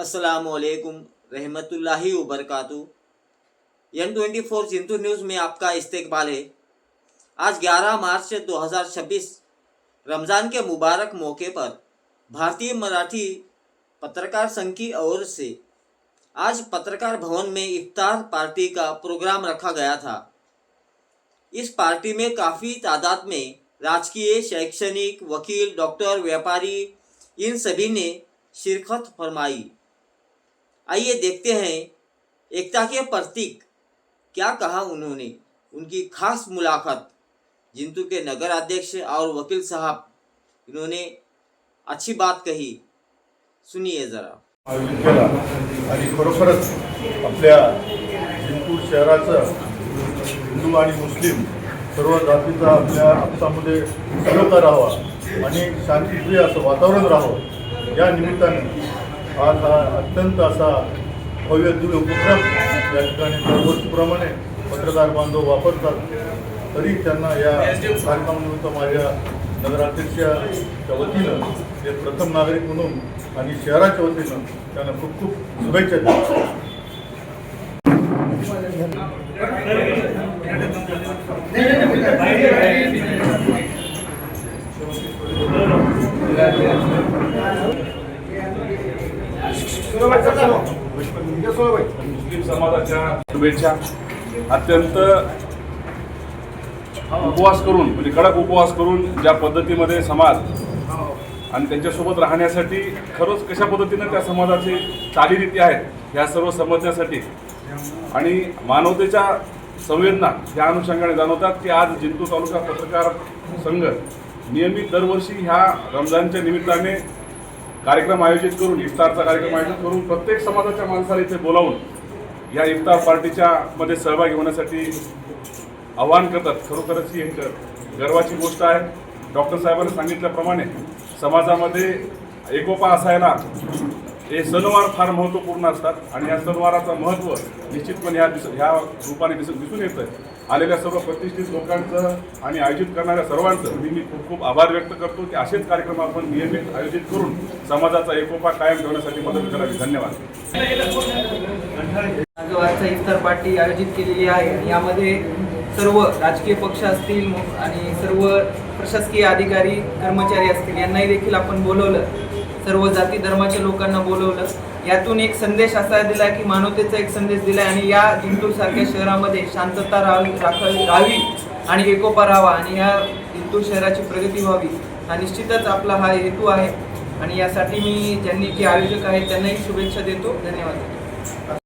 अस्सलामुअलैकुम रहमतुल्लाहि वबरकातु। N24 Jintur news में आपका इस्तकबाल है। आज 11 मार्च 2026 रमज़ान के मुबारक मौके पर भारतीय मराठी पत्रकार संघ की ओर से आज पत्रकार भवन में इफ्तार पार्टी का प्रोग्राम रखा गया था। इस पार्टी में काफ़ी तादाद में राजकीय, शैक्षणिक, वकील, डॉक्टर, व्यापारी इन सभी ने शिरकत फरमाई। आइए देखते हैं एकता के प्रतीक क्या कहा उन्होंने। उनकी खास मुलाकात जिंतूर के नगर अध्यक्ष और वकील साहब, इन्होंने अच्छी बात कही, सुनिए जरा। आयोजित केला आणि खरोखरच आपल्या जिंतूर शहराचं हिंदू आणि मुस्लिम सर्व जातीचा आपल्या आपसामध्ये सलोखा राहावा आणि शांतिप्रिय असं वातावरण राहावं या निमित्ताने आज हा अत्यंत असा भव्य दिव्य उपक्रम या ठिकाणी दरवर्षीप्रमाणे पत्रकार बांधव वापरतात। तरी त्यांना या कार्यक्रमानिमित्त माझ्या नगराध्यक्षाच्या वतीनं ते प्रथम नागरिक म्हणून आणि शहराच्या वतीनं त्यांना खूप खूप शुभेच्छा देतो। मुस्लिम समाजाच्या शुभेच्छा। अत्यंत उपवास करून म्हणजे कडक उपवास करून ज्या पद्धतीमध्ये समाज आणि त्यांच्यासोबत राहण्यासाठी खरंच कशा पद्धतीने त्या समाजाची चालीरीती आहेत ह्या सर्व समजण्यासाठी आणि मानवतेच्या संवेदना या अनुषंगाने जाणवतात की आज जिंतूर तालुका पत्रकार संघ नियमित दरवर्षी ह्या रमजानच्या निमित्ताने कार्यक्रम आयोजित करून इफ्तारचा कार्यक्रम आयोजित करून प्रत्येक समाजाच्या माणसाला इथे बोलावून या इफ्तार पार्टीच्या मध्ये सहभागी होण्यासाठी आवाहन करतात। खरोखरच ही एक गर्वाची गोष्ट आहे। डॉक्टर साहेबांनी सांगितल्याप्रमाणे समाजामध्ये एकोपा असायला हे सणवार फार महत्त्वपूर्ण असतात आणि या सणवाराचं महत्त्व निश्चितपणे ह्या रूपाने दिसून येतं। आलेल्या सर्व प्रतिष्ठित लोकांचं आणि आयोजित करणाऱ्या सर्वांचं मी खूप खूप आभार व्यक्त करतो की असेच कार्यक्रम आपण नियमित आयोजित करून समाजाचा एकोपा कायम ठेवण्यासाठी मदत करावी। धन्यवाद। आजचा इफ्तार पार्टी आयोजित केलेली आहे। यामध्ये सर्व राजकीय पक्ष असतील आणि सर्व प्रशासकीय अधिकारी, कर्मचारी असतील यांनाही देखील आपण बोलवलं। सर्व जाती धर्माच्या लोकांना बोलवलं। यातून एक संदेश असा दिला की मानवतेचा एक संदेश दिला आणि या जिंतूर सारख्या शहरामध्ये शांतता राहावी आणि एकोपा राहावा आणि या जिंतूर शहराची प्रगती व्हावी हा निश्चितच आपला हा हेतू आहे आणि यासाठी मी ज्यांनी जे आयोजक आहेत त्यांनाही शुभेच्छा देतो। धन्यवाद।